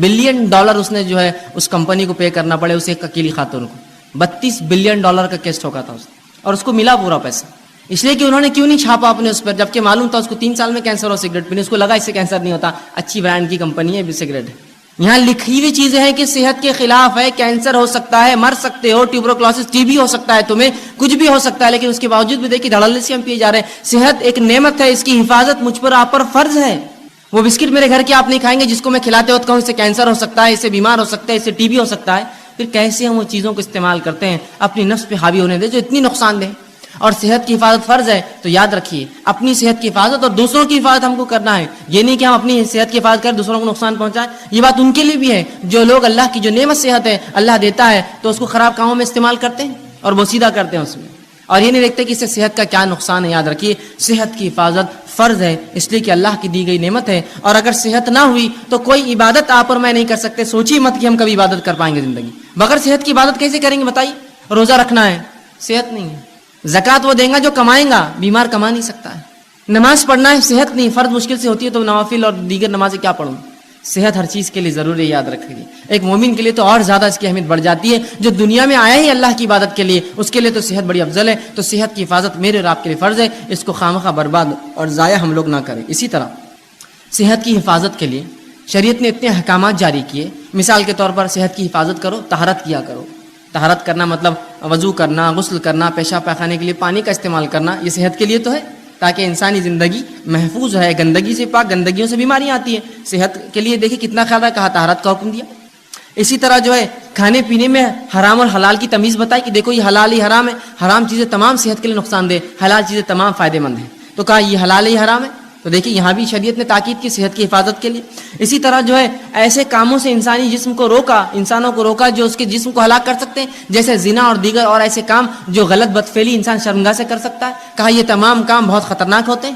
بلین اس نے جو ہے اس کمپنی کو پے کرنا پڑے, اسے ایک اکیلی خاتون کو $32 بلین کا کیس ٹھوکا تھا اس, اور اس کو ملا پورا پیسہ. اس لیے کہ انہوں نے کیوں نہیں چھاپا اپنے اس پر, جبکہ معلوم تھا اس کو 3 سال میں کینسر ہو سگریٹ پینے, اس کو لگا اس سے کینسر نہیں ہوتا, اچھی برانڈ کی کمپنی ہے سگریٹ. یہاں لکھی ہوئی چیزیں ہیں کہ صحت کے خلاف ہے, کینسر ہو سکتا ہے, مر سکتے ہو, ٹیوبروکلوسس, ٹی بی ہو سکتا ہے, تمہیں کچھ بھی ہو سکتا ہے, لیکن اس کے باوجود بھی دیکھیے دھڑلے سے ہم پیے جا رہے ہیں. صحت ایک نعمت ہے, اس کی حفاظت مجھ پر آپ پر فرض ہے. وہ بسکٹ میرے گھر کے آپ نہیں کھائیں گے جس کو میں کھلاتے وقت کہوں اس سے کینسر ہو سکتا ہے, اس سے بیمار ہو سکتا ہے, اس سے ٹی بی ہو سکتا ہے. پھر کیسے ہم وہ چیزوں کو استعمال کرتے ہیں اپنی نفس پہ حاوی ہونے دے جو اتنی نقصان دہ. اور صحت کی حفاظت فرض ہے, تو یاد رکھیے اپنی صحت کی حفاظت اور دوسروں کی حفاظت ہم کو کرنا ہے. یہ نہیں کہ ہم اپنی صحت کی حفاظت کریں دوسروں کو نقصان پہنچائیں. یہ بات ان کے لیے بھی ہے جو لوگ اللہ کی جو نعمت صحت ہے اللہ دیتا ہے تو اس کو خراب کاموں میں استعمال کرتے ہیں اور بوسیدہ کرتے ہیں اس میں, اور یہ نہیں دیکھتے کہ اس سے صحت کا کیا نقصان ہے. یاد رکھیے صحت کی حفاظت فرض ہے, اس لیے کہ اللہ کی دی گئی نعمت ہے, اور اگر صحت نہ ہوئی تو کوئی عبادت آپ اور میں نہیں کر سکتے. سوچی مت کہ ہم کبھی عبادت کر پائیں گے زندگی بغیر صحت کی. عبادت کیسے کریں گے بتائیے؟ روزہ رکھنا ہے, صحت نہیں ہے. زکوٰۃ وہ دیں گا جو کمائیں گا, بیمار کما نہیں سکتا ہے. نماز پڑھنا ہے, صحت نہیں, فرض مشکل سے ہوتی ہے تو نوافل اور دیگر نمازیں کیا پڑھوں. صحت ہر چیز کے لیے ضروری ہے, یاد رکھیے. ایک مومن کے لیے تو اور زیادہ اس کی اہمیت بڑھ جاتی ہے, جو دنیا میں آیا ہی اللہ کی عبادت کے لیے, اس کے لیے تو صحت بڑی افضل ہے. تو صحت کی حفاظت میرے اور آپ کے لیے فرض ہے, اس کو خامخواہ برباد اور ضائع ہم لوگ نہ کریں. اسی طرح صحت کی حفاظت کے لیے شریعت نے اتنے احکامات جاری کیے. مثال کے طور پر صحت کی حفاظت کرو, طہارت کیا کرو. طہارت کرنا مطلب وضو کرنا, غسل کرنا, پیشاب پاخانے کے لیے پانی کا استعمال کرنا, یہ صحت کے لیے تو ہے. تاکہ انسانی زندگی محفوظ رہے، گندگی سے پاک، گندگیوں سے بیماریاں آتی ہیں. صحت کے لیے دیکھیے کتنا خیال رکھا، طہارت کا حکم دیا. اسی طرح جو ہے کھانے پینے میں حرام اور حلال کی تمیز بتائی کہ دیکھو یہ حلال ہی حرام ہے، حرام چیزیں تمام صحت کے لیے نقصان دہ، حلال چیزیں تمام فائدے مند ہیں. تو کہا یہ حلال ہی حرام ہے. تو دیکھیے یہاں بھی شریعت نے تاکید کی صحت کی حفاظت کے لیے. اسی طرح جو ہے ایسے کاموں سے انسانی جسم کو روکا، انسانوں کو روکا جو اس کے جسم کو ہلاک کر سکتے ہیں، جیسے زنا اور دیگر اور ایسے کام جو غلط بدفعلی انسان شرمگاہ سے کر سکتا ہے. کہا یہ تمام کام بہت خطرناک ہوتے ہیں.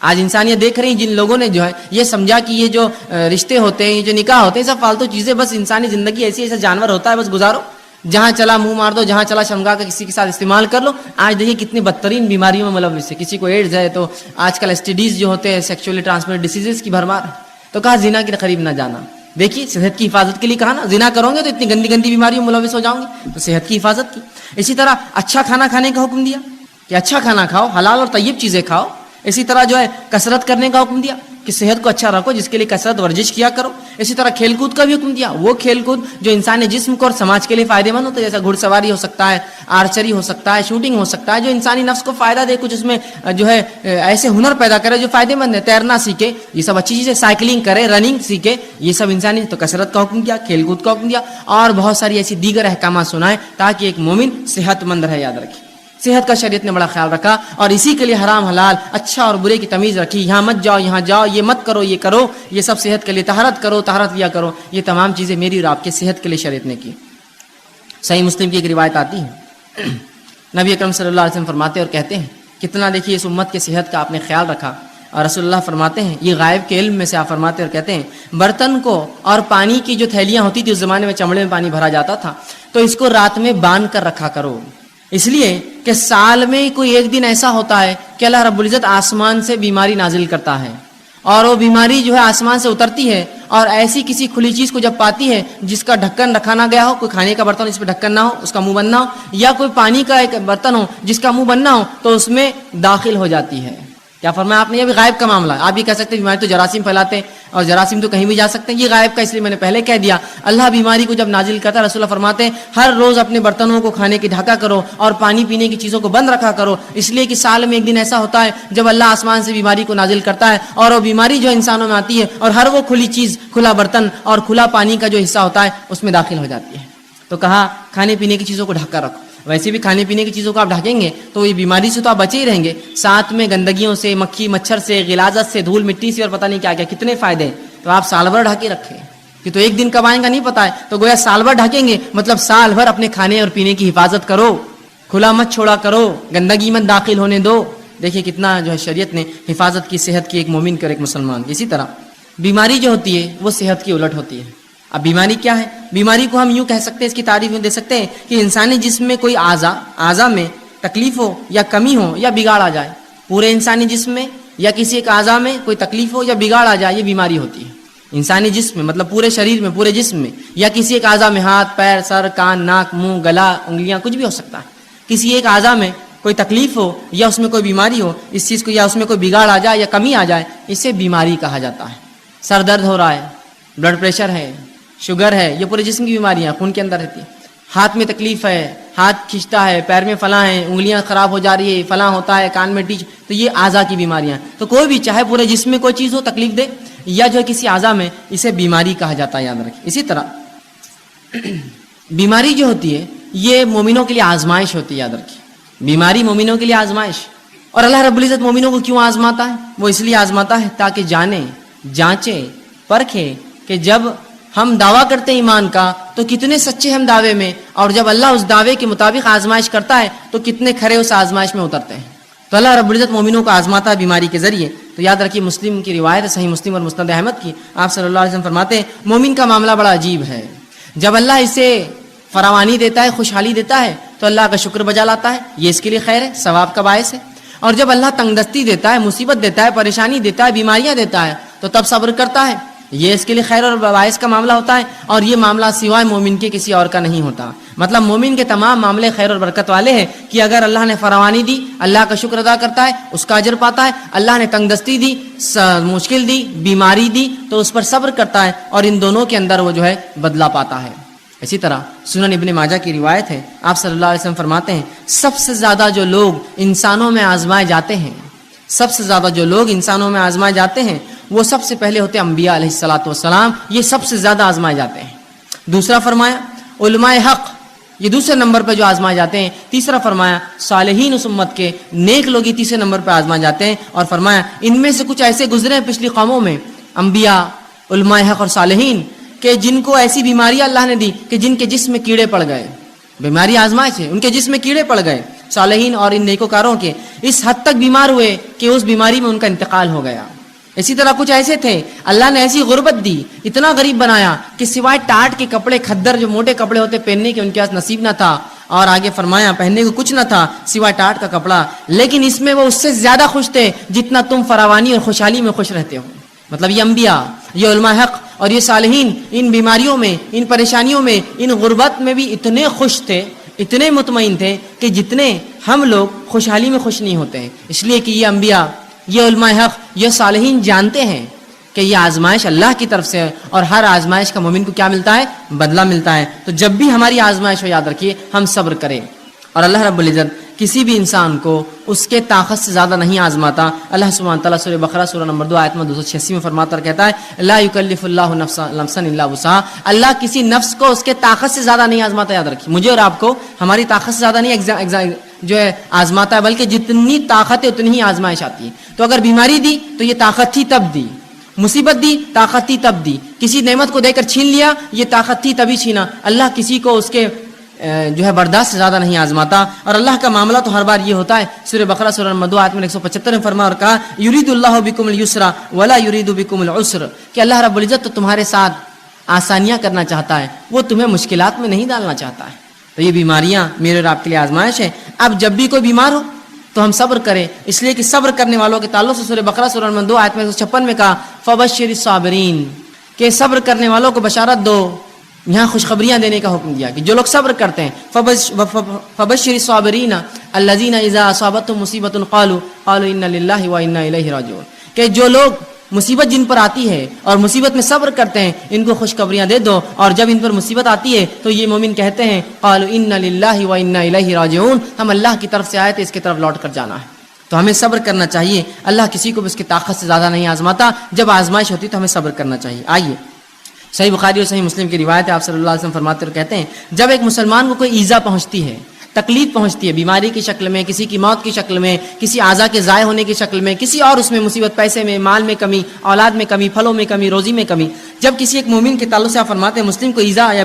آج انسانیت دیکھ رہی ہیں جن لوگوں نے جو ہے یہ سمجھا کہ یہ جو رشتے ہوتے ہیں، یہ جو نکاح ہوتے ہیں، سب فالتو چیزیں، بس انسانی زندگی ایسی ایسا جانور ہوتا ہے، بس گزارو، جہاں چلا منہ مار دو، جہاں چلا شرمگاہ کا کسی کے ساتھ استعمال کر لو. آج دیکھیے کتنی بدترین بیماریوں میں ملوث ہے. کسی کو ایڈز ہے تو آج کل STDs جو ہوتے ہیں، سیکچولی ٹرانسمیٹڈ ڈیسیزز کی بھرمار ہے. تو کہا زنا کے قریب نہ جانا. دیکھیے صحت کی حفاظت کے لیے کہا نا، زنا کرو گے تو اتنی گندی گندی بیماریوں میں ملوث ہو جاؤں گے، تو صحت کی حفاظت کی. اسی طرح اچھا کھانا کھانے کا حکم دیا کہ اچھا کھانا کھاؤ، حلال اور طیب چیزیں کھاؤ. اسی طرح جو ہے کثرت کرنے کا حکم دیا کہ صحت کو اچھا رکھو، جس کے لیے کثرت ورزش کیا کرو. اسی طرح کھیل کود کا بھی حکم دیا، وہ کھیل کود جو انسانی جسم کو اور سماج کے لیے فائدے مند ہوتا ہے، جیسا گھڑ سواری ہو سکتا ہے، آرچری ہو سکتا ہے، شوٹنگ ہو سکتا ہے، جو انسانی نفس کو فائدہ دے، کچھ اس میں جو ہے ایسے ہنر پیدا کرے جو فائدے مند ہے. تیرنا سیکھے، یہ سب اچھی چیزیں، سائیکلنگ کرے، رننگ سیکھے، یہ سب انسانی. تو کثرت کا حکم دیا، کھیل کود کا حکم دیا، اور بہت ساری ایسی دیگر احکامات سنائے تاکہ ایک مومن صحت مند رہے. یاد رکھیے صحت کا شریعت نے بڑا خیال رکھا، اور اسی کے لیے حرام حلال، اچھا اور برے کی تمیز رکھی. یہاں مت جاؤ، یہاں جاؤ، یہ مت کرو، یہ کرو، یہ سب صحت کے لیے. طہارت کرو، طہارت لیا کرو، یہ تمام چیزیں میری اور آپ کی صحت کے لیے شریعت نے کی. صحیح مسلم کی ایک روایت آتی ہے، نبی اکرم صلی اللہ علیہ وسلم فرماتے اور کہتے ہیں کتنا دیکھیے اس امت کے صحت کا آپ نے خیال رکھا. اور رسول اللہ فرماتے ہیں، یہ غائب کے علم میں سے آپ فرماتے اور کہتے ہیں، برتن کو اور پانی کی جو تھیلیاں ہوتی تھی، اس زمانے میں چمڑے میں پانی بھرا جاتا تھا، تو اس کو رات میں باندھ کر رکھا کرو. اس لیے کہ سال میں کوئی ایک دن ایسا ہوتا ہے کہ اللہ رب العزت آسمان سے بیماری نازل کرتا ہے، اور وہ بیماری جو ہے آسمان سے اترتی ہے، اور ایسی کسی کھلی چیز کو جب پاتی ہے جس کا ڈھکن رکھا نہ گیا ہو، کوئی کھانے کا برتن جس پہ ڈھکن نہ ہو، اس کا منہ بند نہ ہو، یا کوئی پانی کا ایک برتن ہو جس کا منہ بند نہ ہو، تو اس میں داخل ہو جاتی ہے. کیا فرمایا آپ نے؟ یہ بھی غائب کا معاملہ ہے. آپ یہ کہہ سکتے ہیں بیماری تو جراثیم پھیلاتے ہیں اور جراثیم تو کہیں بھی جا سکتے ہیں، یہ غائب کا، اس لیے میں نے پہلے کہہ دیا. اللہ بیماری کو جب نازل کرتا ہے، رسول اللہ فرماتے ہیں ہر روز اپنے برتنوں کو کھانے کی ڈھکا کرو اور پانی پینے کی چیزوں کو بند رکھا کرو، اس لیے کہ سال میں ایک دن ایسا ہوتا ہے جب اللہ آسمان سے بیماری کو نازل کرتا ہے، اور وہ بیماری جو انسانوں میں آتی ہے اور ہر وہ کھلی چیز، کھلا برتن اور کھلا پانی کا جو حصہ ہوتا ہے اس میں داخل ہو جاتی ہے. تو کہا کھانے پینے کی چیزوں کو ڈھکا رکھو. ویسے بھی کھانے پینے کی چیزوں کو آپ ڈھکیں گے تو یہ بیماری سے تو آپ بچے ہی رہیں گے، ساتھ میں گندگیوں سے، مکھی مچھر سے، غلاظت سے، دھول مٹی سے، اور پتہ نہیں کیا کیا کتنے فائدے ہیں. تو آپ سال بھر ڈھکے رکھیں، کہ تو ایک دن کب آئیں گا نہیں پتا ہے، تو گویا سال بھر ڈھکیں گے، مطلب سال بھر اپنے کھانے اور پینے کی حفاظت کرو، کھلا مت چھوڑا کرو، گندگی مت داخل ہونے دو. دیکھیے کتنا جو ہے شریعت نے حفاظت کی صحت کی ایک مومن کر ایک مسلمان. اسی طرح بیماری جو ہوتی ہے وہ صحت کی الٹ ہوتی ہے. اب بیماری کیا ہے؟ بیماری کو ہم یوں کہہ سکتے ہیں، اس کی تعریف میں دے سکتے ہیں کہ انسانی جسم میں کوئی اعضا میں تکلیف ہو یا کمی ہو یا بگاڑ آ جائے. پورے انسانی جسم میں یا کسی ایک اعضا میں کوئی تکلیف ہو یا بگاڑ آ جائے، یہ بیماری ہوتی ہے. انسانی جسم میں مطلب پورے شریر میں، پورے جسم میں، یا کسی ایک اعضا میں، ہاتھ، پیر، سر، کان، ناک، منہ، گلا، انگلیاں، کچھ بھی ہو سکتا ہے. کسی ایک اعضا میں کوئی تکلیف ہو یا اس میں کوئی بیماری ہو، اس چیز کو، یا اس میں کوئی بگاڑ آ جائے یا کمی آ جائے، اسے بیماری کہا جاتا ہے. سر درد ہو رہا ہے، بلڈ پریشر ہے، شوگر ہے، یہ پورے جسم کی بیماریاں خون کے اندر رہتی ہیں. ہاتھ میں تکلیف ہے، ہاتھ کھنچتا ہے، پیر میں فلاں ہے، انگلیاں خراب ہو جا رہی ہے، فلاں ہوتا ہے، کان میں ٹیچ، تو یہ اعضا کی بیماریاں. تو کوئی بھی چاہے پورے جسم میں کوئی چیز ہو تکلیف دے یا جو ہے کسی اعضا میں، اسے بیماری کہا جاتا ہے. یاد رکھیں. اسی طرح بیماری جو ہوتی ہے یہ مومنوں کے لیے آزمائش ہوتی ہے. یاد رکھیں، بیماری مومنوں کے لیے آزمائش. اور اللہ رب العزت مومنوں کو کیوں آزماتا ہے؟ وہ اس لیے آزماتا ہے تاکہ جانے، جانچے، پرکھے کہ جب ہم دعویٰ کرتے ہیں ایمان کا تو کتنے سچے ہم دعوے میں، اور جب اللہ اس دعوے کے مطابق آزمائش کرتا ہے تو کتنے کھرے اس آزمائش میں اترتے ہیں. تو اللہ رب العزت مومنوں کو آزماتا ہے بیماری کے ذریعے. تو یاد رکھیے مسلم کی روایت ہے، صحیح مسلم اور مسند احمد کی، آپ صلی اللہ علیہ وسلم فرماتے ہیں مومن کا معاملہ بڑا عجیب ہے. جب اللہ اسے فراوانی دیتا ہے، خوشحالی دیتا ہے تو اللہ کا شکر بجا لاتا ہے، یہ اس کے لیے خیر ہے، ثواب کا باعث ہے. اور جب اللہ تنگ دستی دیتا ہے، مصیبت دیتا ہے، پریشانی دیتا ہے، بیماریاں دیتا ہے، تو تب صبر کرتا ہے، یہ اس کے لیے خیر اور باعث کا معاملہ ہوتا ہے. اور یہ معاملہ سوائے مومن کے کسی اور کا نہیں ہوتا. مطلب مومن کے تمام معاملے خیر اور برکت والے ہیں کہ اگر اللہ نے فراوانی دی، اللہ کا شکر ادا کرتا ہے، اس کا اجر پاتا ہے. اللہ نے تنگ دستی دی، مشکل دی، بیماری دی، تو اس پر صبر کرتا ہے، اور ان دونوں کے اندر وہ جو ہے بدلہ پاتا ہے. اسی طرح سنن ابن ماجہ کی روایت ہے، آپ صلی اللہ علیہ وسلم فرماتے ہیں سب سے زیادہ جو لوگ انسانوں میں آزمائے جاتے ہیں، سب سے زیادہ جو لوگ انسانوں میں آزمائے جاتے ہیں وہ سب سے پہلے ہوتے ہیں انبیاء علیہ الصلوۃ والسلام، یہ سب سے زیادہ آزمائے جاتے ہیں۔ دوسرا فرمایا علماء حق، یہ دوسرے نمبر پہ جو آزمائے جاتے ہیں۔ تیسرا فرمایا صالحین اس امت کے نیک لوگ یہ تیسرے نمبر پہ آزمائے جاتے ہیں، اور فرمایا ان میں سے کچھ ایسے گزرے ہیں پچھلی قوموں میں، انبیاء، علماء حق اور صالحین، کہ جن کو ایسی بیماریاں اللہ نے دی کہ جن کے جسم میں کیڑے پڑ گئے، بیماری آزمائش ہے، ان کے جسم میں کیڑے پڑ گئے، صالحین اور ان نیکوکاروں کے اس حد تک بیمار ہوئے کہ اس بیماری میں ان کا انتقال ہو گیا۔ اسی طرح کچھ ایسے تھے اللہ نے ایسی غربت دی، اتنا غریب بنایا کہ سوائے ٹاٹ کے کپڑے، کھدر جو موٹے کپڑے ہوتے پہننے کے ان کے پاس نصیب نہ تھا، اور آگے فرمایا پہننے کو کچھ نہ تھا سوائے ٹاٹ کا کپڑا، لیکن اس میں وہ اس سے زیادہ خوش تھے جتنا تم فراوانی اور خوشحالی میں خوش رہتے ہو۔ مطلب یہ انبیاء، یہ علماء حق اور یہ صالحین ان بیماریوں میں، ان پریشانیوں میں، ان غربت میں بھی اتنے خوش تھے، اتنے مطمئن تھے کہ جتنے ہم لوگ خوشحالی میں خوش نہیں ہوتے ہیں۔ اس لیے کہ یہ انبیاء، یہ علماء حق، یہ صالحین جانتے ہیں کہ یہ آزمائش اللہ کی طرف سے ہے، اور ہر آزمائش کا مومن کو کیا ملتا ہے؟ بدلہ ملتا ہے۔ تو جب بھی ہماری آزمائش ہو یاد رکھیے ہم صبر کریں، اور اللہ رب العزت کسی بھی انسان کو اس کے طاقت سے زیادہ نہیں آزماتا۔ اللہ سبحانہ تعالیٰ سورہ بقرہ سورہ نمبر 2 آیت 286 میں فرماتا اور کہتا ہے لا یکلف اللہ نفسا الا وسعها، اللہ کسی نفس کو اس کے طاقت سے زیادہ نہیں آزماتا۔ یاد رکھیے مجھے اور آپ کو ہماری طاقت سے زیادہ نہیں جو ہے آزماتا ہے، بلکہ جتنی طاقت ہے اتنی ہی آزمائش آتی ہے۔ تو اگر بیماری دی تو یہ طاقت تھی تب دی، مصیبت دی طاقت تھی تب دی، کسی نعمت کو دے کر چھین لیا یہ طاقت تھی تبھی چھینا۔ اللہ کسی کو اس کے جو ہے برداشت سے زیادہ نہیں آزماتا، اور اللہ کا معاملہ تو ہر بار یہ ہوتا ہے۔ سورہ بقرہ سورہ نمبر 2 آیت 175 میں فرمایا اور کہا یرید اللہ بکم اليسر ولا یرید بکم العسر، کہ اللہ رب العزت تو تمہارے ساتھ آسانیاں کرنا چاہتا ہے، وہ تمہیں مشکلات میں نہیں ڈالنا چاہتا ہے۔ تو یہ بیماریاں میرے اور آپ کے لیے آزمائش ہے۔ اب جب بھی کوئی بیمار ہو تو ہم صبر کریں، اس لیے کہ صبر کرنے والوں کے تعلق سے سورہ بقرہ سورہ نمبر 2 آیت 156 میں کہا فبشر الصابرین، کہ صبر کرنے والوں کو بشارت دو، یہاں خوشخبریاں دینے کا حکم دیا کہ جو لوگ صبر کرتے ہیں فبشر الصابرین الذین اذا اصابتهم مصیبۃ قالوا انا للہ وانا الیہ راجعون، کہ جو لوگ مصیبت جن پر آتی ہے اور مصیبت میں صبر کرتے ہیں ان کو خوشخبریاں دے دو، اور جب ان پر مصیبت آتی ہے تو یہ مومن کہتے ہیں قالوا انا للہ وانا الیہ راجعون، ہم اللہ کی طرف سے آئے تھے اس کی طرف لوٹ کر جانا ہے۔ تو ہمیں صبر کرنا چاہیے، اللہ کسی کو بھی اس کی طاقت سے زیادہ نہیں آزماتا، جب آزمائش ہوتی تو ہمیں صبر کرنا چاہیے۔ آئیے صحیح بخاری اور صحیح مسلم کی روایت ہے، آپ صلی اللہ علیہ وسلم فرماتے اور کہتے ہیں جب ایک مسلمان کو کوئی ایذا پہنچتی ہے، تکلیف پہنچتی ہے، بیماری کی شکل میں، کسی کی موت کی شکل میں، کسی اعضاء کے ضائع ہونے کی شکل میں، کسی اور اس میں مصیبت، پیسے میں، مال میں کمی، اولاد میں کمی، پھلوں میں کمی، روزی میں کمی، جب کسی ایک مومن کے تعلق سے آپ فرماتے ہیں مسلم کو ایذا یا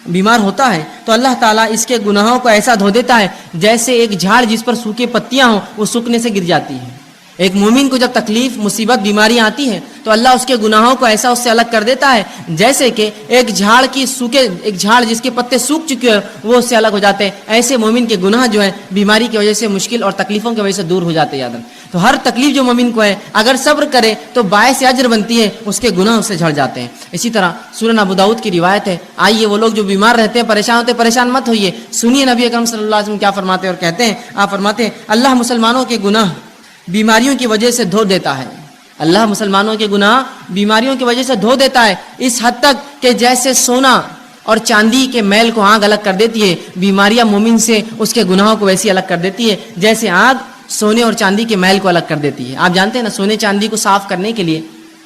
بیمار ہوتا ہے تو اللہ تعالیٰ اس کے گناہوں کو ایسا دھو دیتا ہے جیسے ایک جھاڑ جس پر سوکھے پتیاں ہوں وہ سوکھنے سے گر جاتی ہیں۔ ایک مومن کو جب تکلیف، مصیبت، بیماریاں آتی ہیں تو اللہ اس کے گناہوں کو ایسا اس سے الگ کر دیتا ہے جیسے کہ ایک جھاڑ جس کے پتے سوکھ چکے ہیں وہ اس سے الگ ہو جاتے ہیں۔ ایسے مومن کے گناہ جو ہے بیماری کی وجہ سے، مشکل اور تکلیفوں کی وجہ سے دور ہو جاتے ہیں۔ یاد تو ہر تکلیف جو مومن کو ہے اگر صبر کرے تو باعث اجر بنتی ہے، اس کے گناہ اس سے جھڑ جاتے ہیں۔ اسی طرح سنن ابو داؤد کی روایت ہے، آئیے وہ لوگ جو بیمار رہتے ہیں، پریشان ہوتے ہیں، پریشان مت ہوئیے، سنیے نبی اکرم صلی اللہ علیہ وسلم کیا فرماتے ہیں اور کہتے ہیں۔ آپ فرماتے ہیں اللہ مسلمانوں کے گناہ بیماریوں کی وجہ سے دھو دیتا ہے، اللہ مسلمانوں کے گناہ بیماریوں کی وجہ سے دھو دیتا ہے، اس حد تک کہ جیسے سونا اور چاندی کے میل کو آگ الگ کر دیتی ہے، بیماریاں مومن سے اس کے گناہوں کو ویسی الگ کر دیتی ہے جیسے آگ سونے اور چاندی کے میل کو الگ کر دیتی ہے۔ آپ جانتے ہیں نا سونے چاندی کو صاف کرنے کے لیے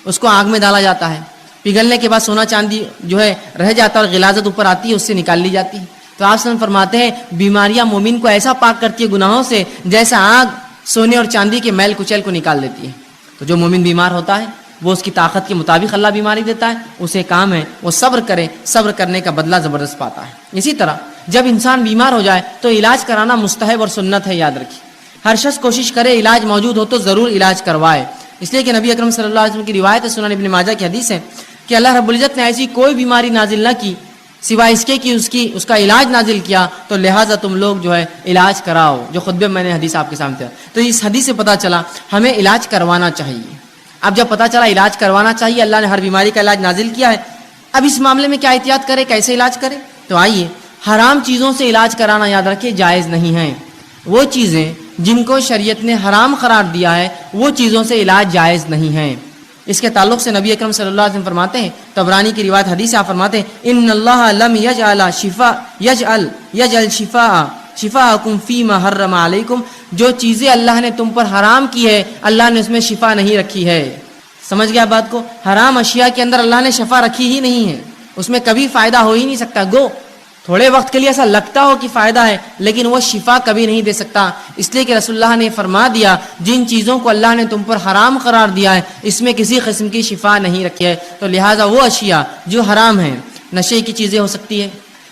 اس کو آگ میں ڈالا جاتا ہے، پگھلنے کے بعد سونا چاندی جو ہے رہ جاتا ہے اور غلاظت اوپر آتی ہے، اس سے نکال لی جاتی ہے۔ تو آپ سن فرماتے ہیں بیماریاں مومن کو ایسا پاک کرتی ہے گناہوں سے جیسا آگ سونے اور چاندی کے میل کچیل کو نکال دیتی ہے۔ تو جو مومن بیمار ہوتا ہے وہ اس کی طاقت کے مطابق اللہ بیماری دیتا ہے، اسے کام ہے وہ صبر کرے، صبر کرنے کا بدلہ زبردست پاتا ہے۔ اسی طرح جب انسان بیمار ہو جائے تو علاج کرانا مستحب اور سنت ہے، یاد رکھیے ہر شخص کوشش کرے علاج موجود ہو تو ضرور علاج کروائے، اس لیے کہ نبی اکرم صلی اللہ علیہ وسلم کی روایت ہے، سنن ابن ماجہ کی حدیث ہے کہ اللہ رب العزت نے ایسی کوئی بیماری نازل نہ کی سوائے اس کے کہ اس کا علاج نازل کیا، تو لہٰذا تم لوگ جو ہے علاج کراؤ، جو خطبے میں نے حدیث آپ کے سامنے تھا۔ تو اس حدیث سے پتہ چلا ہمیں علاج کروانا چاہیے۔ اب جب پتہ چلا علاج کروانا چاہیے، اللہ نے ہر بیماری کا علاج نازل کیا ہے، اب اس معاملے میں کیا احتیاط کرے، کیسے علاج کرے؟ تو آئیے حرام چیزوں سے علاج کرانا یاد رکھیے جائز نہیں ہے، وہ چیزیں جن کو شریعت نے حرام قرار دیا ہے وہ چیزوں سے علاج جائز نہیں ہے۔ اس کے تعلق سے نبی اکرم صلی اللہ علیہ وسلم فرماتے ہیں، طبرانی کی روایت حدیث آپ فرماتے ہیں ان اللہ لم یجعل شفاءکم فیما حرم علیکم جو چیزیں اللہ نے تم پر حرام کی ہے اللہ نے اس میں شفا نہیں رکھی ہے. سمجھ گیا بات کو؟ حرام اشیاء کے اندر اللہ نے شفا رکھی ہی نہیں ہے، اس میں کبھی فائدہ ہو ہی نہیں سکتا. گو تھوڑے وقت کے لیے ایسا لگتا ہو کہ فائدہ ہے لیکن وہ شفا کبھی نہیں دے سکتا، اس لیے کہ رسول اللہ نے فرما دیا جن چیزوں کو اللہ نے تم پر حرام قرار دیا ہے اس میں کسی قسم کی شفا نہیں رکھی ہے. تو لہٰذا وہ اشیاء جو حرام ہیں، نشے کی چیزیں ہو سکتی ہے،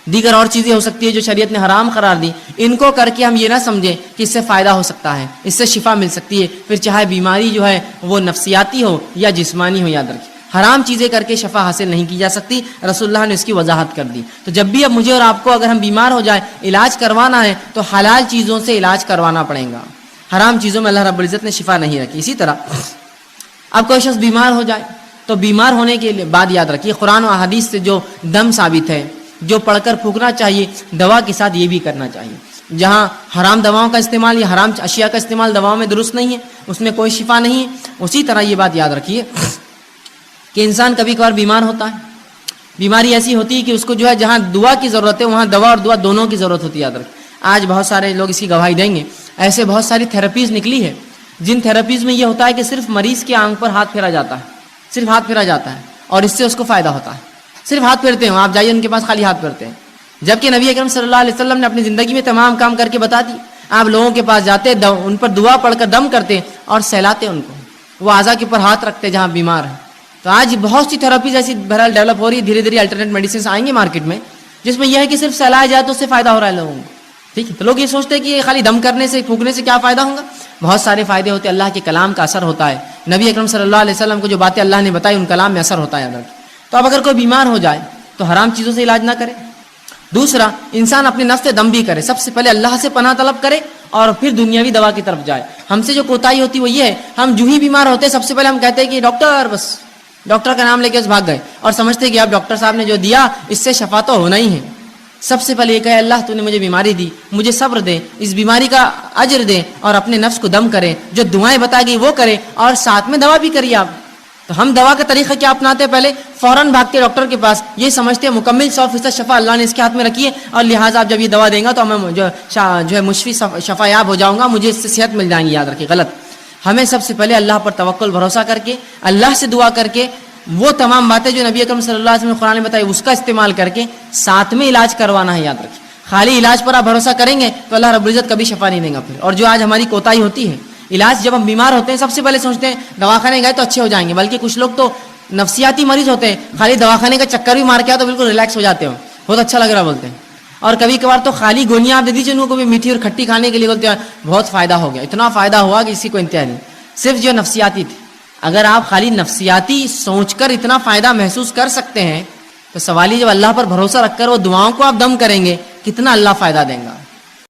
دیگر اور چیزیں ہو سکتی ہے جو شریعت نے حرام قرار دی، ان کو کر کے ہم یہ نہ سمجھیں کہ اس سے فائدہ ہو سکتا ہے، اس سے شفا مل سکتی ہے، پھر چاہے بیماری جو ہے وہ نفسیاتی ہو یا جسمانی ہو. یاد رکھیں حرام چیزیں کر کے شفا حاصل نہیں کی جا سکتی، رسول اللہ نے اس کی وضاحت کر دی. تو جب بھی اب مجھے اور آپ کو اگر ہم بیمار ہو جائیں علاج کروانا ہے تو حلال چیزوں سے علاج کروانا پڑے گا، حرام چیزوں میں اللہ رب العزت نے شفا نہیں رکھی. اسی طرح اب کوئی شخص بیمار ہو جائے تو بیمار ہونے کے بعد یاد رکھیے قرآن و احادیث سے جو دم ثابت ہے، جو پڑھ کر پھونکنا چاہیے، دوا کے ساتھ یہ بھی کرنا چاہیے. جہاں حرام دواؤں کا استعمال یا حرام اشیاء کا استعمال دواؤں میں درست نہیں ہے، اس میں کوئی شفا نہیں ہے. اسی طرح یہ بات یاد رکھیے کہ انسان کبھی کبھار بیمار ہوتا ہے، بیماری ایسی ہوتی ہے کہ اس کو جو ہے جہاں دعا کی ضرورت ہے وہاں دوا اور دعا دونوں کی ضرورت ہوتی ہے. یاد رکھیں آج بہت سارے لوگ اس کی گواہی دیں گے، ایسے بہت ساری تھراپیز نکلی ہے جن تھراپیز میں یہ ہوتا ہے کہ صرف مریض کی آنکھ پر ہاتھ پھیرا جاتا ہے، صرف ہاتھ پھیرا جاتا ہے اور اس سے اس کو فائدہ ہوتا ہے. صرف ہاتھ پھیرتے ہیں، آپ جائیے ان کے پاس خالی ہاتھ پھیرتے ہیں، جبکہ نبی اکرم صلی اللہ علیہ وسلم نے اپنی زندگی میں تمام کام کر کے بتا دی. آپ لوگوں کے پاس جاتے، ان پر دعا پڑھ کر دم کرتے اور سہلاتے ان کو، وہ اعضاء کے اوپر ہاتھ رکھتے جہاں بیمار ہیں. تو آج بہت سی تھراپیز ایسی بہرحال ڈیولپ ہو رہی ہے، دھیرے دھیرے الٹرنیٹ میڈیسنس آئیں گے مارکیٹ میں جس میں یہ ہے کہ صرف سہلایا جائے تو اس سے فائدہ ہو رہا ہے لوگوں کو. ٹھیک ہے، تو لوگ یہ سوچتے ہیں کہ خالی دم کرنے سے پھونکنے سے کیا فائدہ ہوگا. بہت سارے فائدے ہوتے ہیں، اللہ کے کلام کا اثر ہوتا ہے، نبی اکرم صلی اللہ علیہ وسلم کو جو باتیں اللہ نے بتائی ان کلام میں اثر ہوتا ہے. تو اب اگر کوئی بیمار ہو جائے تو حرام چیزوں سے علاج نہ کرے. دوسرا، انسان اپنے نفس سے دم بھی کرے، سب سے پہلے اللہ سے پناہ طلب کرے اور پھر دنیاوی دوا کی طرف جائے. ہم سے جو کوتاہی ہوتی ہے وہ یہ ہے، ہم جو ہی بیمار ہوتے سب سے پہلے ہم کہتے ہیں کہ ڈاکٹر، بس ڈاکٹر کا نام لے کے اس بھاگ گئے اور سمجھتے کہ اب ڈاکٹر صاحب نے جو دیا اس سے شفا تو ہونا ہی ہے. سب سے پہلے یہ کہے اللہ تو نے مجھے بیماری دی، مجھے صبر دے، اس بیماری کا اجر دے، اور اپنے نفس کو دم کرے، جو دعائیں بتائی گئی وہ کرے اور ساتھ میں دوا بھی کریے آپ. تو ہم دوا کا طریقہ کیا اپناتے ہیں؟ پہلے فوراً بھاگتے ڈاکٹر کے پاس، یہ سمجھتے ہیں مکمل 100% شفا اللہ نے اس کے ہاتھ میں رکھی ہے اور لہٰذا آپ جب یہ دوا دیں گا تو میں جو ہے مشفی شفا یاب ہو جاؤں گا، مجھے اس سے صحت مل جائیں گی. یاد رکھیے غلط. ہمیں سب سے پہلے اللہ پر توکل بھروسہ کر کے، اللہ سے دعا کر کے، وہ تمام باتیں جو نبی اکرم صلی اللہ علیہ وسلم نے قرآن میں بتائی اس کا استعمال کر کے ساتھ میں علاج کروانا ہے. یاد رکھیے خالی علاج پر آپ بھروسہ کریں گے تو اللہ رب العزت کبھی شفا نہیں دیں گا. پھر اور جو آج ہماری کوتاہی ہوتی ہے، علاج جب ہم بیمار ہوتے ہیں سب سے پہلے سوچتے ہیں دواخانے گئے تو اچھے ہو جائیں گے، بلکہ کچھ لوگ تو نفسیاتی مریض ہوتے ہیں، خالی دواخانے کا چکر بھی مار کے آ تو بالکل ریلیکس ہو جاتے ہو، بہت اچھا لگ رہا بولتے ہیں. اور کبھی کبھار تو خالی گولیاں آپ دے دیجیے ان کو بھی میٹھی اور کھٹی کھانے کے لیے، بولتے ہیں بہت فائدہ ہو گیا، اتنا فائدہ ہوا کہ اسی کو انتہا نہیں. صرف جو نفسیاتی تھی، اگر آپ خالی نفسیاتی سوچ کر اتنا فائدہ محسوس کر سکتے ہیں تو سوال ہی جب اللہ پر بھروسہ رکھ کر وہ دعاؤں کو آپ دم کریں گے کتنا اللہ فائدہ دیں گا.